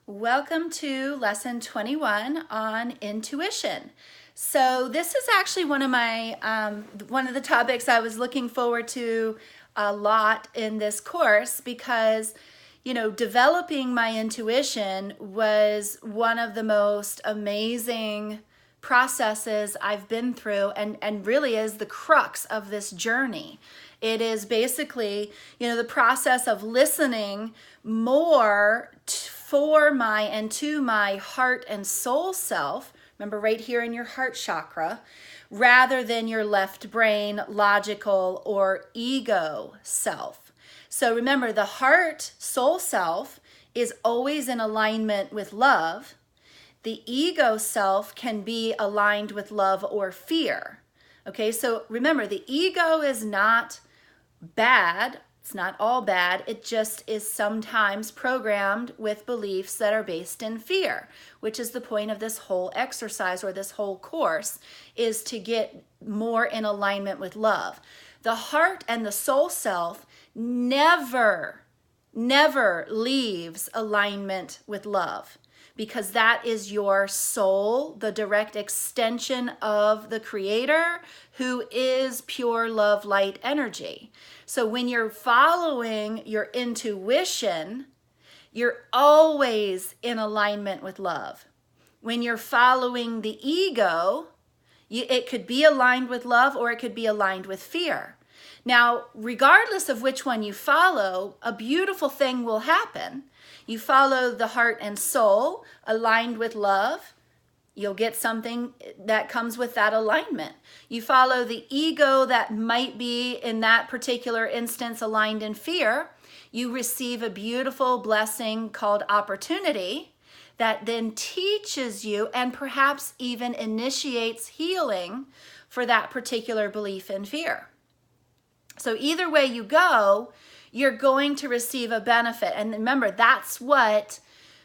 Welcome to lesson 21 on intuition. So this is actually one of the topics I was looking forward to a lot in this course because, developing my intuition was one of the most amazing processes I've been through and really is the crux of this journey. It is basically, the process of listening more for my and to my heart and soul self. Remember, right here in your heart chakra, rather than your left brain, logical, or ego self. So remember, the heart soul self is always in alignment with love. The ego self can be aligned with love or fear. Okay, so remember, the ego is not bad. It's not all bad. It just is sometimes programmed with beliefs that are based in fear, which is the point of this whole exercise or this whole course, is to get more in alignment with love. The heart and the soul self never leaves alignment with love, because that is your soul, the direct extension of the Creator, who is pure love, light, energy. So when you're following your intuition, you're always in alignment with love. When you're following the ego, it could be aligned with love or it could be aligned with fear. Now, regardless of which one you follow, a beautiful thing will happen. You follow the heart and soul aligned with love, you'll get something that comes with that alignment. You follow the ego that might be, in that particular instance, aligned in fear, you receive a beautiful blessing called opportunity that then teaches you and perhaps even initiates healing for that particular belief in fear. So either way you go, you're going to receive a benefit. And remember, that's what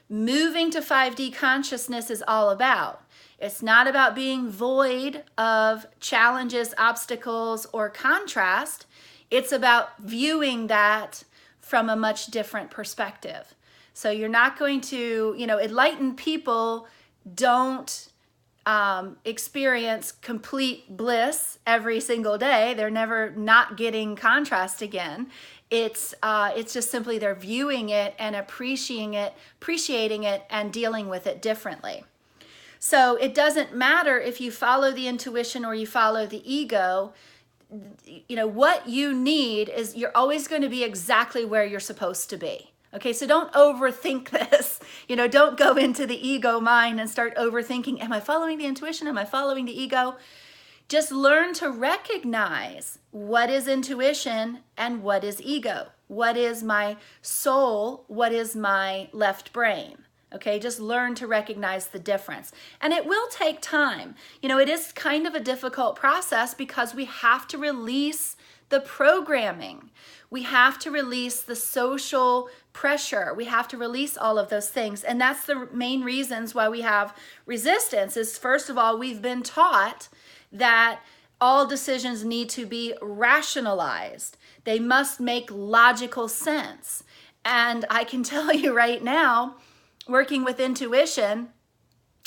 moving to 5D consciousness is all about. It's not about being void of challenges, obstacles, or contrast. It's about viewing that from a much different perspective. So you're not going to, enlightened people don't experience complete bliss every single day. They're never not getting contrast again. It's just simply they're viewing it and appreciating it and dealing with it differently. So it doesn't matter if you follow the intuition or you follow the ego. What you need is you're always going to be exactly where you're supposed to be. Okay, so don't overthink this. Don't go into the ego mind and start overthinking, am I following the intuition? Am I following the ego? Just learn to recognize what is intuition and what is ego. What is my soul? What is my left brain? Okay, just learn to recognize the difference. And it will take time. It is kind of a difficult process because we have to release the programming. We have to release the social pressure. We have to release all of those things. And that's the main reasons why we have resistance is, first of all, we've been taught that all decisions need to be rationalized. They must make logical sense. And I can tell you right now, working with intuition,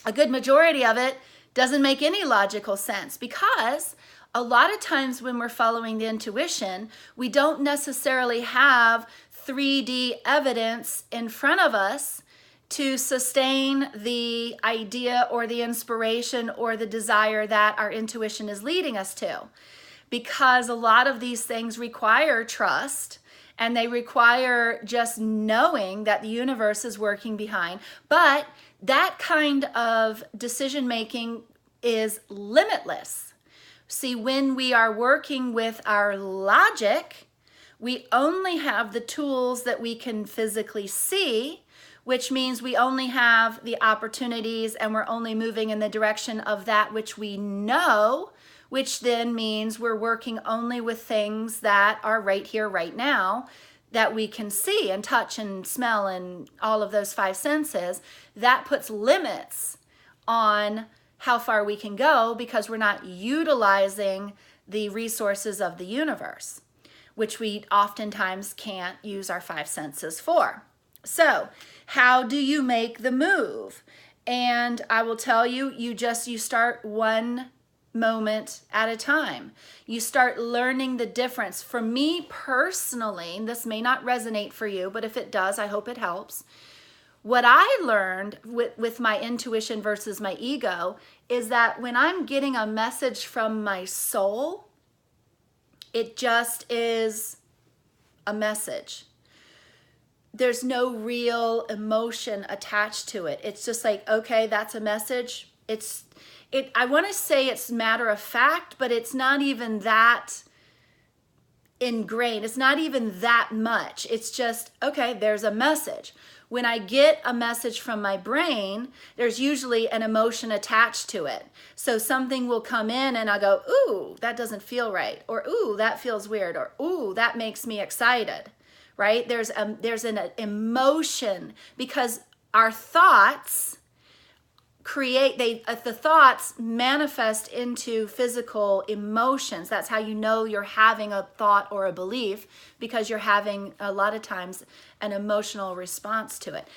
a good majority of it doesn't make any logical sense, because a lot of times when we're following the intuition, we don't necessarily have 3D evidence in front of us to sustain the idea or the inspiration or the desire that our intuition is leading us to. Because a lot of these things require trust, and they require just knowing that the universe is working behind. But that kind of decision making is limitless. See, when we are working with our logic, we only have the tools that we can physically see, which means we only have the opportunities and we're only moving in the direction of that which we know, which then means we're working only with things that are right here, right now, that we can see and touch and smell and all of those five senses. That puts limits on how far we can go because we're not utilizing the resources of the universe, which we oftentimes can't use our five senses for. So How do you make the move? And I will tell you, you start one moment at a time. You start learning the difference. For me personally, this may not resonate for you, but if it does, I hope it helps. What I learned with my intuition versus my ego is that when I'm getting a message from my soul, it just is a message. There's no real emotion attached to it. It's just like, okay, that's a message. I want to say it's matter of fact, but it's not even that ingrained. It's not even that much. It's just, okay, there's a message. When I get a message from my brain, there's usually an emotion attached to it. So something will come in and I go, ooh, that doesn't feel right. Or, ooh, that feels weird. Or, ooh, that makes me excited, right? There's an emotion, because our thoughts the thoughts manifest into physical emotions. That's how you know you're having a thought or a belief, because you're having a lot of times an emotional response to it.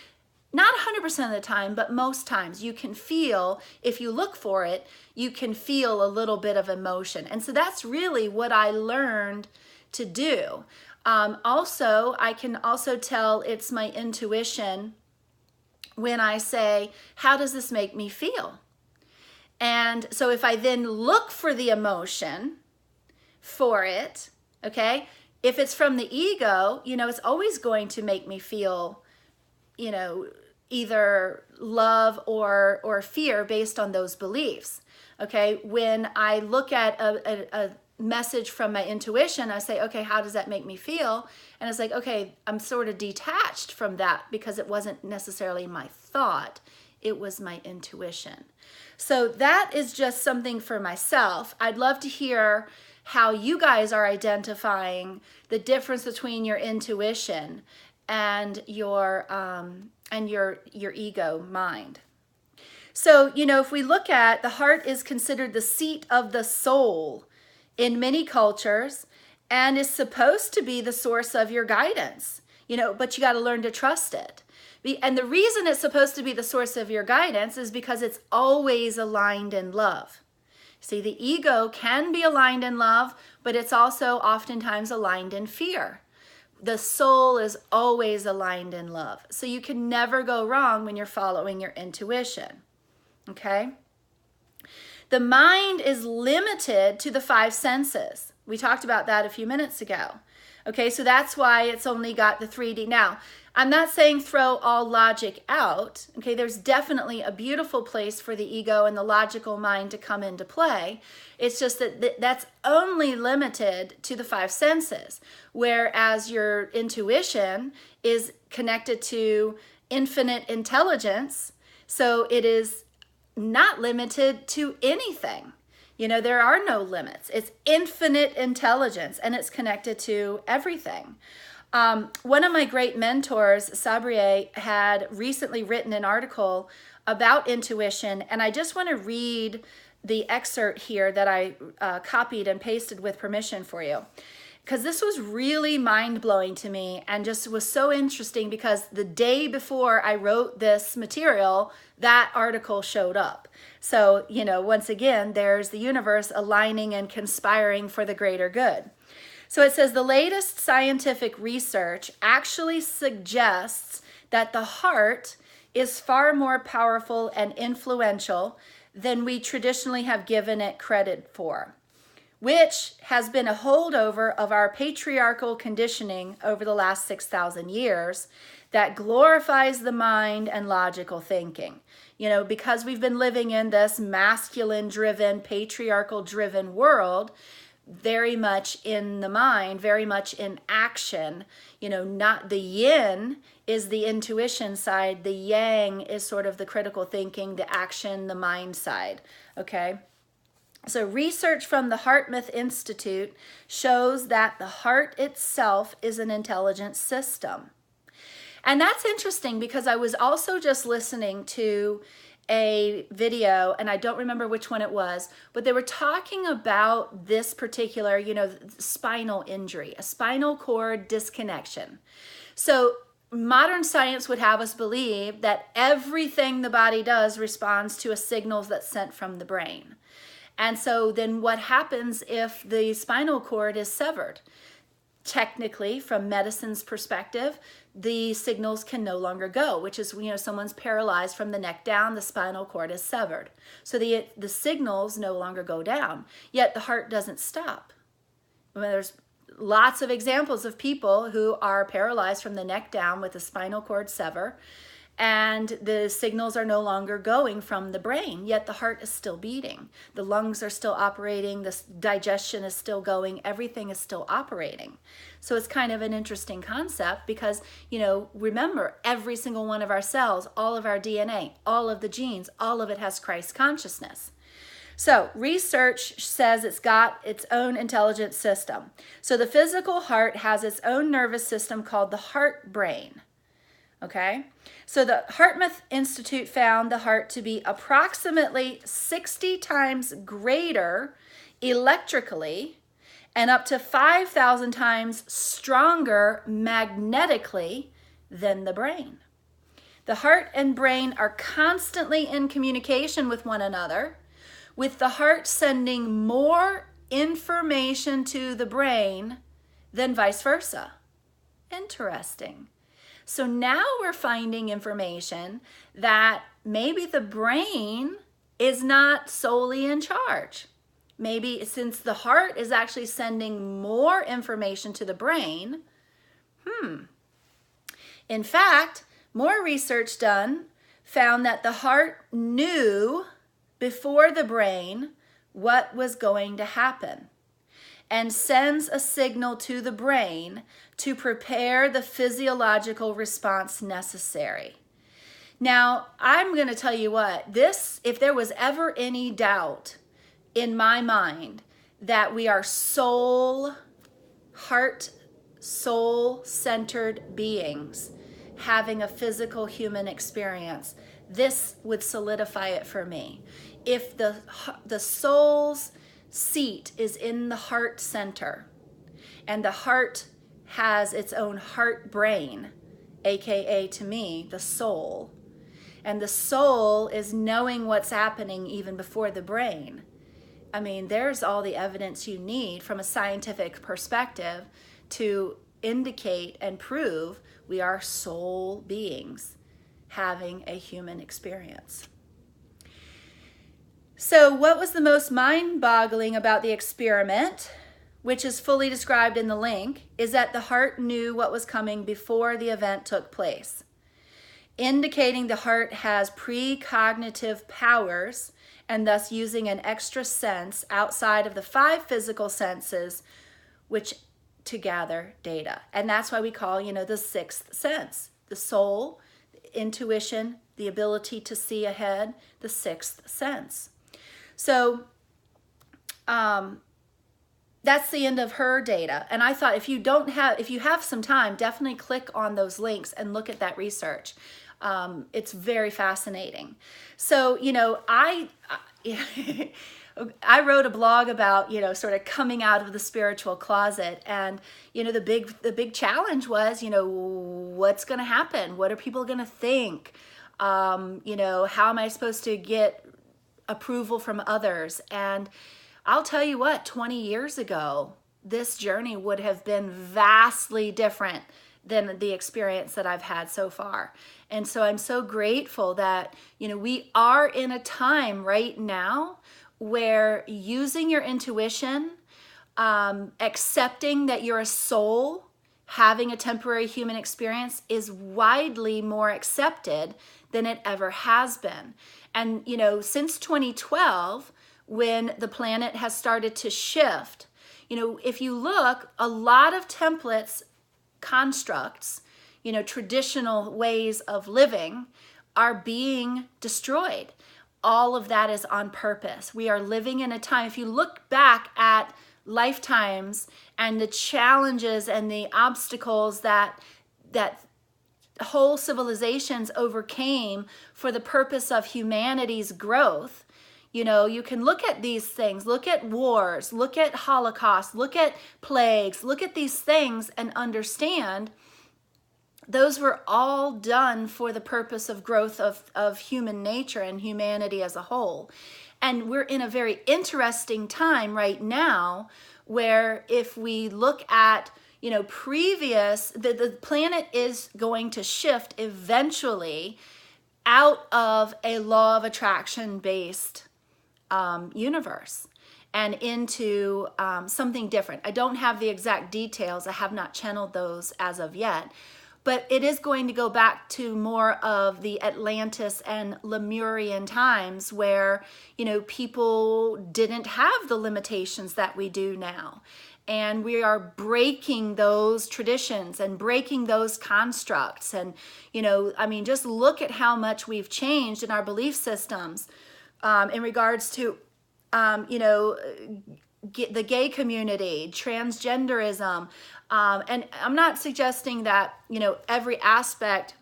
Not 100% of the time, but most times you can feel, if you look for it, you can feel a little bit of emotion. And so that's really what I learned to do. Also, I can also tell it's my intuition when I say, how does this make me feel? And so if I then look for the emotion for it, okay, if it's from the ego, it's always going to make me feel, either love or fear based on those beliefs. Okay, when I look at a message from my intuition, I say, okay, how does that make me feel? And it's like, okay, I'm sort of detached from that because it wasn't necessarily my thought, it was my intuition. So that is just something for myself. I'd love to hear how you guys are identifying the difference between your intuition and your ego mind. So, if we look at, the heart is considered the seat of the soul in many cultures and is supposed to be the source of your guidance, but you got to learn to trust it. And the reason it's supposed to be the source of your guidance is because it's always aligned in love. See, the ego can be aligned in love, but it's also oftentimes aligned in fear. The soul is always aligned in love. So you can never go wrong when you're following your intuition. Okay? The mind is limited to the 5 senses. We talked about that a few minutes ago. Okay, so that's why it's only got the 3D. Now, I'm not saying throw all logic out. Okay, there's definitely a beautiful place for the ego and the logical mind to come into play. It's just that that's only limited to the 5 senses, whereas your intuition is connected to infinite intelligence, so it is not limited to anything. There are no limits. It's infinite intelligence, and it's connected to everything. One of my great mentors, Sabrier, had recently written an article about intuition, and I just want to read the excerpt here that I copied and pasted with permission for you, because this was really mind-blowing to me and just was so interesting, because the day before I wrote this material, that article showed up. So, once again, there's the universe aligning and conspiring for the greater good. So it says the latest scientific research actually suggests that the heart is far more powerful and influential than we traditionally have given it credit for, which has been a holdover of our patriarchal conditioning over the last 6,000 years that glorifies the mind and logical thinking. Because we've been living in this masculine-driven, patriarchal-driven world, very much in the mind, very much in action. Not the yin is the intuition side, the yang is sort of the critical thinking, the action, the mind side, okay? So research from the HeartMath Institute shows that the heart itself is an intelligent system. And that's interesting, because I was also just listening to a video, and I don't remember which one it was, but they were talking about this particular, spinal injury, a spinal cord disconnection. So modern science would have us believe that everything the body does responds to a signal that's sent from the brain. And so then what happens if the spinal cord is severed? Technically, from medicine's perspective, the signals can no longer go, which is, someone's paralyzed from the neck down, the spinal cord is severed. So the signals no longer go down, yet the heart doesn't stop. There's lots of examples of people who are paralyzed from the neck down with the spinal cord sever, and the signals are no longer going from the brain, yet the heart is still beating. The lungs are still operating, the digestion is still going, everything is still operating. So it's kind of an interesting concept because, remember, every single one of our cells, all of our DNA, all of the genes, all of it has Christ consciousness. So research says it's got its own intelligent system. So the physical heart has its own nervous system called the heart brain. Okay, so the Hartmouth Institute found the heart to be approximately 60 times greater electrically and up to 5,000 times stronger magnetically than the brain. The heart and brain are constantly in communication with one another, with the heart sending more information to the brain than vice versa. Interesting. So now we're finding information that maybe the brain is not solely in charge. Maybe since the heart is actually sending more information to the brain, In fact, more research done found that the heart knew before the brain what was going to happen and sends a signal to the brain to prepare the physiological response necessary. Now, I'm going to tell you what, if there was ever any doubt in my mind that we are soul-centered beings having a physical human experience, this would solidify it for me. If the soul's seat is in the heart center, and the heart has its own heart brain, aka to me, the soul, and the soul is knowing what's happening even before the brain. I mean, there's all the evidence you need from a scientific perspective to indicate and prove we are soul beings having a human experience. So what was the most mind-boggling about the experiment, which is fully described in the link, is that the heart knew what was coming before the event took place, indicating the heart has precognitive powers and thus using an extra sense outside of the 5 physical senses, which to gather data. And that's why we call, the 6th sense, the soul, the intuition, the ability to see ahead, the 6th sense. So that's the end of her data. And I thought if you have some time, definitely click on those links and look at that research. It's very fascinating. So, I wrote a blog about, sort of coming out of the spiritual closet. And, the big challenge was, what's going to happen? What are people going to think? How am I supposed to get approval from others? And I'll tell you what, 20 years ago, this journey would have been vastly different than the experience that I've had so far. And so I'm so grateful that, we are in a time right now where using your intuition, accepting that you're a soul, having a temporary human experience is widely more accepted than it ever has been. And, since 2012, when the planet has started to shift, if you look, a lot of templates, constructs, traditional ways of living are being destroyed. All of that is on purpose. We are living in a time, if you look back at lifetimes and the challenges and the obstacles that whole civilizations overcame for the purpose of humanity's growth, you can look at these things, look at wars, look at Holocaust, look at plagues, look at these things and understand those were all done for the purpose of growth of human nature and humanity as a whole. And we're in a very interesting time right now where if we look at, the planet is going to shift eventually out of a law of attraction based universe and into something different. I don't have the exact details. I have not channeled those as of yet. But it is going to go back to more of the Atlantis and Lemurian times where, people didn't have the limitations that we do now. And we are breaking those traditions and breaking those constructs. And, just look at how much we've changed in our belief systems in regards to, the gay community, transgenderism. And I'm not suggesting that, every aspect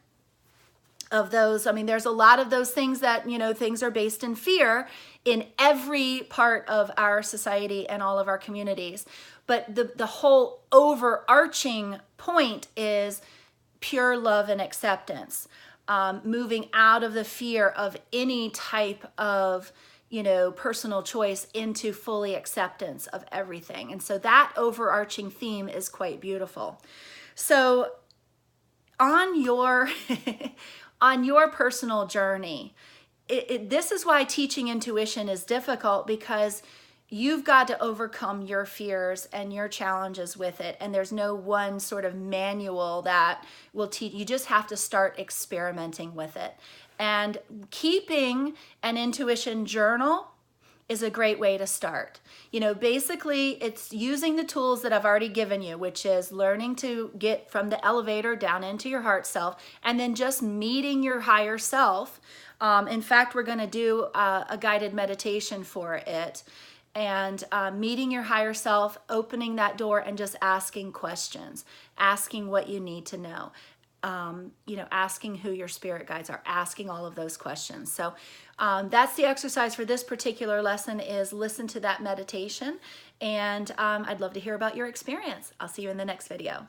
of those, there's a lot of those things that, things are based in fear in every part of our society and all of our communities. But the whole overarching point is pure love and acceptance, moving out of the fear of any type of personal choice into fully acceptance of everything. And so that overarching theme is quite beautiful. So on your on your personal journey, this is why teaching intuition is difficult, because you've got to overcome your fears and your challenges with it. And there's no one sort of manual that will teach. You just have to start experimenting with it. And keeping an intuition journal is a great way to start. Basically it's using the tools that I've already given you, which is learning to get from the elevator down into your heart self, and then just meeting your higher self. In fact, we're going to do a guided meditation for it. And meeting your higher self, opening that door and just asking questions, asking what you need to know. Asking who your spirit guides are, asking all of those questions. So that's the exercise for this particular lesson, is listen to that meditation. And I'd love to hear about your experience. I'll see you in the next video.